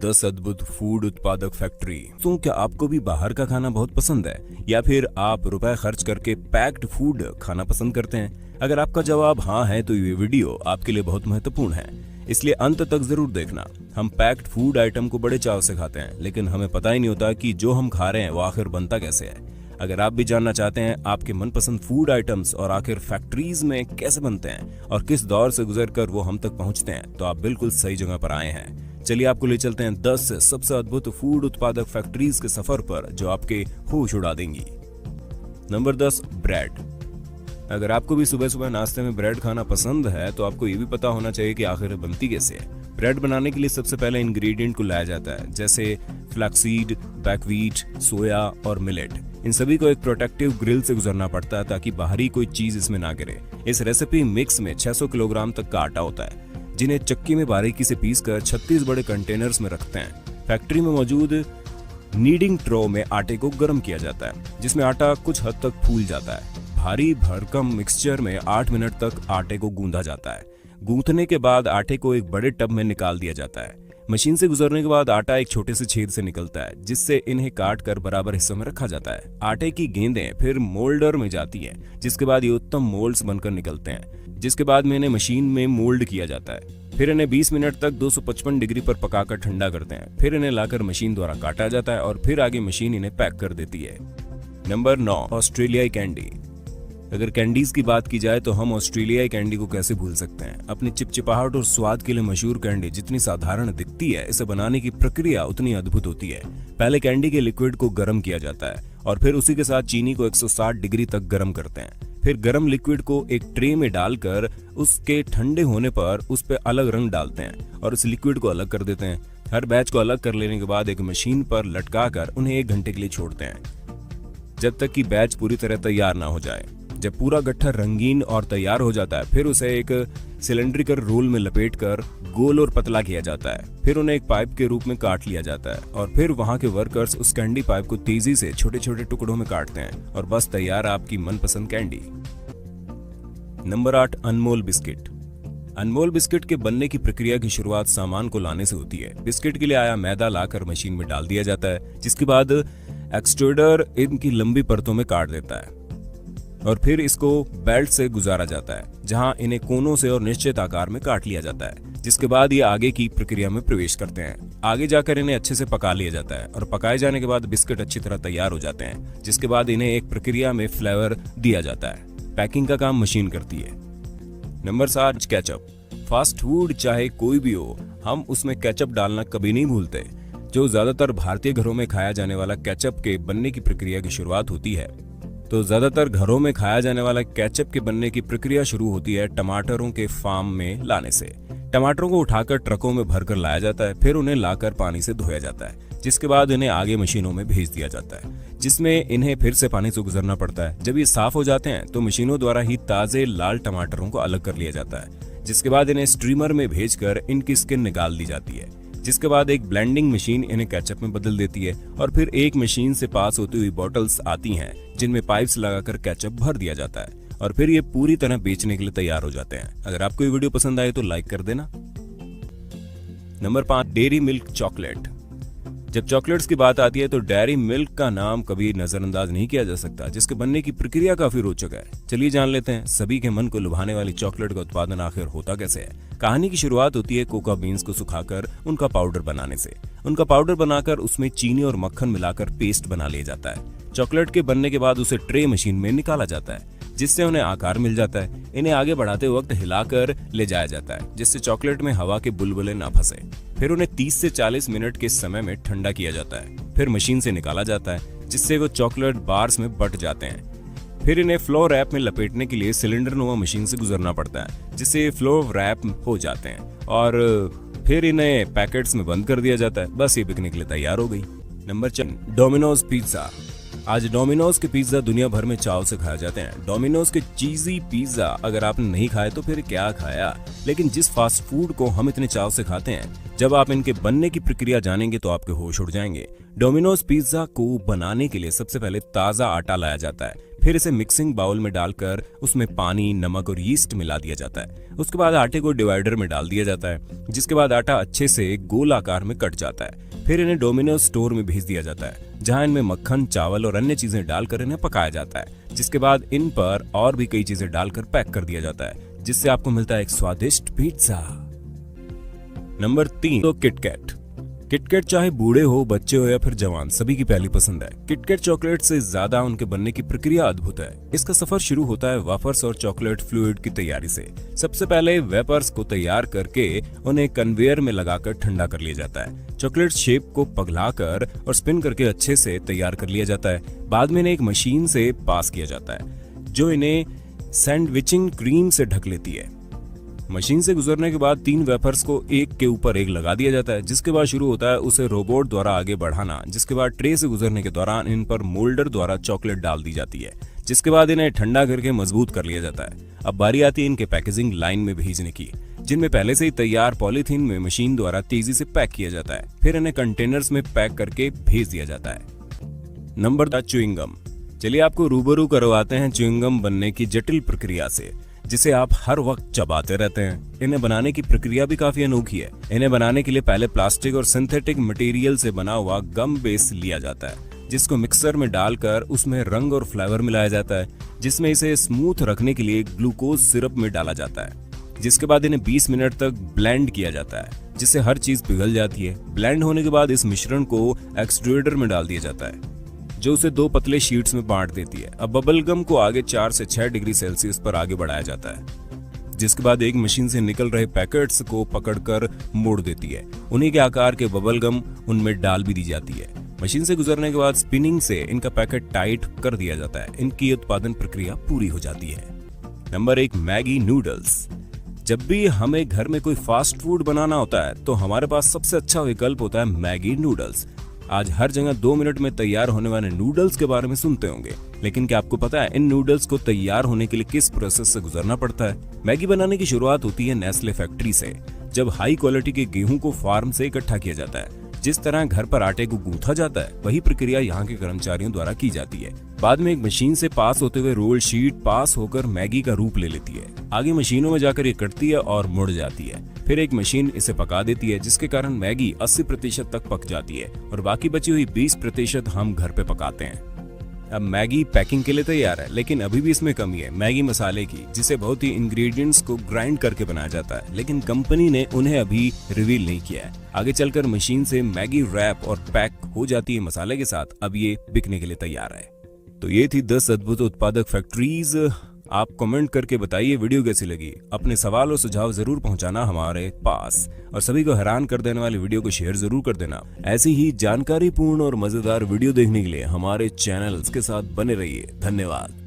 10 अद्भुत फूड उत्पादक फैक्ट्री। तो क्या आपको भी बाहर का खाना बहुत पसंद है या फिर आप रुपए खर्च करके पैक्ड फूड खाना पसंद करते हैं? अगर आपका जवाब हाँ है तो ये वीडियो आपके लिए बहुत महत्वपूर्ण है, इसलिए अंत तक जरूर देखना। हम पैक्ड फूड आइटम को बड़े चाव से खाते हैं, लेकिन हमें पता ही नहीं होता कि जो हम खा रहे हैं वो आखिर बनता कैसे है। अगर आप भी जानना चाहते हैं आपके मनपसंद फूड आइटम्स और आखिर फैक्ट्रीज में कैसे बनते हैं और किस दौर से गुजरकर वो हम तक पहुंचते हैं, तो आप बिल्कुल सही जगह पर आए हैं। चलिए आपको ले चलते हैं 10 सबसे अद्भुत फूड उत्पादक फैक्ट्रीज के सफर पर जो आपके होश उड़ा देंगी। Number 10, bread. अगर आपको भी सुबह सुबह नाश्ते में ब्रेड खाना पसंद है तो आपको ये भी पता होना चाहिए कि आखिर बनती कैसे है। ब्रेड बनाने के लिए सबसे पहले इंग्रेडिएंट को लाया जाता है, जैसे फ्लैक्सीड, बैकवीट, सोया और मिलेट। इन सभी को एक प्रोटेक्टिव ग्रिल से गुजरना पड़ता है ताकि बाहरी कोई चीज इसमें ना गिरे। इस रेसिपी मिक्स में 600 किलोग्राम तक का आटा होता है, जिन्हें चक्की में बारीकी से पीसकर 36 बड़े कंटेनर्स में रखते हैं। फैक्ट्री में मौजूद नीडिंग ट्रो में आटे को गर्म किया जाता है, जिसमें आटा कुछ हद तक फूल जाता है। भारी भरकम मिक्सचर में 8 मिनट तक आटे को गूंदा जाता है। गूंथने के बाद आटे को एक बड़े टब में निकाल दिया जाता है। मशीन से गुजरने के बाद आटा एक छोटे से छेद से निकलता है, जिससे इन्हें काट कर बराबर हिस्सों में रखा जाता है। आटे की गेंदें फिर मोल्डर में जाती हैं, जिसके बाद ये उत्तम मोल्ड्स बनकर निकलते हैं, जिसके बाद में इन्हें मशीन में मोल्ड किया जाता है। फिर इन्हें 20 मिनट तक 255 डिग्री पर पकाकर ठंडा करते हैं। फिर इन्हें लाकर मशीन द्वारा काटा जाता है और फिर आगे मशीन इन्हें पैक कर देती है। नंबर 9, ऑस्ट्रेलियाई कैंडी। अगर कैंडीज की बात की जाए तो हम ऑस्ट्रेलियाई कैंडी को कैसे भूल सकते हैं। अपनी चिपचिपाहट और स्वाद के लिए मशहूर कैंडी जितनी साधारण दिखती है, इसे बनाने की प्रक्रिया उतनी अद्भुत होती है। पहले कैंडी के लिक्विड को गर्म किया जाता है और फिर उसी के साथ चीनी को 160 डिग्री तक गर्म करते हैं। फिर गर्म लिक्विड को एक ट्रे में डालकर उसके ठंडे होने पर उस पर अलग रंग डालते हैं और उस लिक्विड को अलग कर देते हैं। हर बैच को अलग कर लेने के बाद एक मशीन पर लटका कर उन्हें 1 घंटे के लिए छोड़ते हैं, जब तक कि बैच पूरी तरह तैयार ना हो जाए। जब पूरा गट्ठा रंगीन और तैयार हो जाता है, फिर उसे एक सिलेंड्रिकल रोल में लपेटकर गोल और पतला किया जाता है। फिर उन्हें एक पाइप के रूप में काट लिया जाता है और फिर वहां के वर्कर्स उस कैंडी पाइप को तेजी से छोटे छोटे टुकड़ों में काटते हैं और बस तैयार आपकी मनपसंद कैंडी। नंबर 8, अनमोल बिस्किट। अनमोल बिस्किट के बनने की प्रक्रिया की शुरुआत सामान को लाने से होती है। बिस्किट के लिए आया मैदा लाकर मशीन में डाल दिया जाता है, जिसके बाद एक्सट्रूडर इनकी लंबी परतों में काट देता है और फिर इसको बेल्ट से गुजारा जाता है, जहां इन्हें कोनों से और निश्चित आकार में काट लिया जाता है। जिसके बाद ये आगे की प्रक्रिया में प्रवेश करते हैं। आगे जाकर इन्हें अच्छे से पका लिया जाता है और पकाए जाने के बाद बिस्किट अच्छी तरह तैयार हो जाते हैं, जिसके बाद इन्हें एक प्रक्रिया में फ्लेवर दिया जाता है। पैकिंग का काम मशीन करती है। Number 7, ketchup. फास्ट फूड चाहे कोई भी हो, हम उसमें केचप डालना कभी नहीं भूलते। जो ज्यादातर भारतीय घरों में खाया जाने वाला केचप के बनने की प्रक्रिया की शुरुआत होती है, तो ज्यादातर घरों में खाया जाने वाला केचप के बनने की प्रक्रिया शुरू होती है टमाटरों के फार्म में लाने से। टमाटरों को उठाकर ट्रकों में भरकर लाया जाता है, फिर उन्हें लाकर पानी से धोया जाता है, जिसके बाद इन्हें आगे मशीनों में भेज दिया जाता है, जिसमें इन्हें फिर से पानी से गुजरना पड़ता है। जब ये साफ हो जाते हैं तो मशीनों द्वारा ही ताजे लाल टमाटरों को अलग कर लिया जाता है, जिसके बाद इन्हें स्ट्रीमर में भेजकर इनकी स्किन निकाल दी जाती है। जिसके बाद एक ब्लेंडिंग मशीन इन्हें केचप में बदल देती है और फिर एक मशीन से पास होती हुई बॉटल्स आती हैं, जिनमें पाइप्स लगाकर केचप भर दिया जाता है और फिर ये पूरी तरह बेचने के लिए तैयार हो जाते हैं। अगर आपको ये वीडियो पसंद आए तो लाइक कर देना। Number 5, dairy milk chocolate. जब चॉकलेट्स की बात आती है तो डेयरी मिल्क का नाम कभी नजरअंदाज नहीं किया जा सकता, जिसके बनने की प्रक्रिया काफी रोचक है। चलिए जान लेते हैं सभी के मन को लुभाने वाली चॉकलेट का उत्पादन आखिर होता कैसे है। कहानी की शुरुआत होती है कोका बीन्स को सुखाकर उनका पाउडर बनाने से। उनका पाउडर बनाकर उसमें चीनी और मक्खन मिलाकर पेस्ट बना लिया जाता है। चॉकलेट के बनने के बाद उसे ट्रे मशीन में निकाला जाता है, जिससे उन्हें आकार मिल जाता है। इन्हें आगे बढ़ाते वक्त हिलाकर ले जाया जाता है, जिससे चॉकलेट में हवा के बुलबुले ना फंसे। फिर उन्हें 30 से 40 मिनट के समय में ठंडा किया जाता है। फिर मशीन से निकाला जाता है, जिससे वो चॉकलेट बार्स में बट जाते हैं। फिर इन्हें फ्लो रैप में लपेटने के लिए सिलेंडर नुमा मशीन से गुजरना पड़ता है, जिससे फ्लो रैप हो जाते हैं और फिर इन्हें पैकेट्स में बंद कर दिया जाता है। बस ये बिकने के लिए तैयार हो गई। Number 4, Domino's pizza. आज डोमिनोज के पिज्जा दुनिया भर में चाव से खाए जाते हैं। डोमिनोज के चीजी पिज्जा अगर आपने नहीं खाए तो फिर क्या खाया। लेकिन जिस फास्ट फूड को हम इतने चाव से खाते हैं, जब आप इनके बनने की प्रक्रिया जानेंगे तो आपके होश उड़ जाएंगे। डोमिनोज पिज्जा को बनाने के लिए सबसे पहले ताजा आटा लाया जाता है, फिर इसे मिक्सिंग बाउल में डालकर उसमें पानी, नमक और यीस्ट मिला दिया जाता है। उसके बाद आटे को डिवाइडर में डाल दिया जाता है, जिसके बाद आटा अच्छे से गोल आकार में कट जाता है। फिर इन्हें डोमिनोज स्टोर में भेज दिया जाता है, जहां इनमें मक्खन, चावल और अन्य चीजें डालकर इन्हें पकाया जाता है, जिसके बाद इन पर और भी कई चीजें डालकर पैक कर दिया जाता है, जिससे आपको मिलता है एक स्वादिष्ट पिज्जा। नंबर 3 तो किटकैट। किटकैट चाहे बूढ़े हो, बच्चे हो या फिर जवान, सभी की पहली पसंद है। किटकैट चॉकलेट से ज्यादा उनके बनने की प्रक्रिया अद्भुत है। इसका सफर शुरू होता है वेफर्स और चॉकलेट फ्लूइड की तैयारी से। सबसे पहले वेफर्स को तैयार करके उन्हें कन्वेयर में लगाकर ठंडा कर लिया जाता है। चॉकलेट शेप को पगलाकर और स्पिन करके अच्छे से तैयार कर लिया जाता है। बाद में इन्हें एक मशीन से पास किया जाता है, जो इन्हें सैंडविचिंग क्रीम से ढक लेती है। मशीन से गुजरने के बाद 3 वेफर्स को एक के ऊपर एक लगा दिया जाता है, जिसके बाद शुरू होता है उसे रोबोट द्वारा आगे बढ़ाना, जिसके बाद ट्रे से गुजरने के दौरान इन पर मोल्डर द्वारा चॉकलेट डाल दी जाती है, जिसके बाद इन्हें ठंडा करके मजबूत कर लिया जाता है। अब बारी आती है इनके पैकेजिंग लाइन में भेजने की, जिनमें पहले से ही तैयार पॉलीथीन में मशीन द्वारा तेजी से पैक किया जाता है। फिर इन्हें कंटेनर्स में पैक करके भेज दिया जाता है। Number 4 chewing gum. चलिए आपको रूबरू करवाते हैं च्युइंगम बनने की जटिल प्रक्रिया से, जिसे आप हर वक्त चबाते रहते हैं। इन्हें बनाने की प्रक्रिया भी काफी अनोखी है। इन्हें बनाने के लिए पहले प्लास्टिक और सिंथेटिक मटेरियल से बना हुआ गम बेस लिया जाता है, जिसको मिक्सर में डालकर उसमें रंग और फ्लेवर मिलाया जाता है, जिसमें इसे स्मूथ रखने के लिए ग्लूकोज सिरप में डाला जाता है, जिसके बाद इन्हें 20 मिनट तक ब्लेंड किया जाता है, जिससे हर चीज पिघल जाती है। ब्लेंड होने के बाद इस मिश्रण को एक्सट्रूडर में डाल दिया जाता है, जो उसे 2 पतले शीट्स में बांट देती है। अब बबल गम को आगे 4 से 6 डिग्री सेल्सियस पर आगे बढ़ाया जाता है, जिसके बाद एक मशीन से निकल रहे पैकेट्स को पकड़कर मोड़ देती है। उन्हीं के आकार के बबल गम उनमें डाल भी दी जाती है। मशीन से गुजरने के बाद स्पिनिंग से इनका पैकेट टाइट कर दिया जाता है। इनकी उत्पादन प्रक्रिया पूरी हो जाती है। Number 1 Maggi noodles. जब भी हमें घर में कोई फास्ट फूड बनाना होता है तो हमारे पास सबसे अच्छा विकल्प होता है मैगी नूडल्स। आज हर जगह 2 मिनट में तैयार होने वाले नूडल्स के बारे में सुनते होंगे, लेकिन क्या आपको पता है इन नूडल्स को तैयार होने के लिए किस प्रोसेस से गुजरना पड़ता है? मैगी बनाने की शुरुआत होती है नेस्ले फैक्ट्री से, जब हाई क्वालिटी के गेहूं को फार्म से इकट्ठा किया जाता है। जिस तरह घर पर आटे को गूंथा जाता है, वही प्रक्रिया यहाँ के कर्मचारियों द्वारा की जाती है। बाद में एक मशीन से पास होते हुए रोल शीट पास होकर मैगी का रूप ले लेती है। आगे मशीनों में जाकर ये कटती है और मुड़ जाती है। फिर एक मशीन इसे पका देती है, जिसके कारण मैगी 80% तक पक जाती है और बाकी बची हुई 20% हम घर पे पकाते हैं। अब मैगी पैकिंग के लिए तैयार है, लेकिन अभी भी इसमें कमी है मैगी मसाले की, जिसे बहुत ही इंग्रेडिएंट्स को ग्राइंड करके बनाया जाता है, लेकिन कंपनी ने उन्हें अभी रिवील नहीं किया है। आगे चलकर मशीन से मैगी रैप और पैक हो जाती है मसाले के साथ। अब ये बिकने के लिए तैयार है। तो ये थी 10 अद्भुत उत्पादक फैक्ट्रीज। आप कमेंट करके बताइए वीडियो कैसी लगी। अपने सवाल और सुझाव जरूर पहुंचाना हमारे पास, और सभी को हैरान कर देने वाली वीडियो को शेयर जरूर कर देना। ऐसी ही जानकारीपूर्ण और मजेदार वीडियो देखने के लिए हमारे चैनल्स के साथ बने रहिए। धन्यवाद।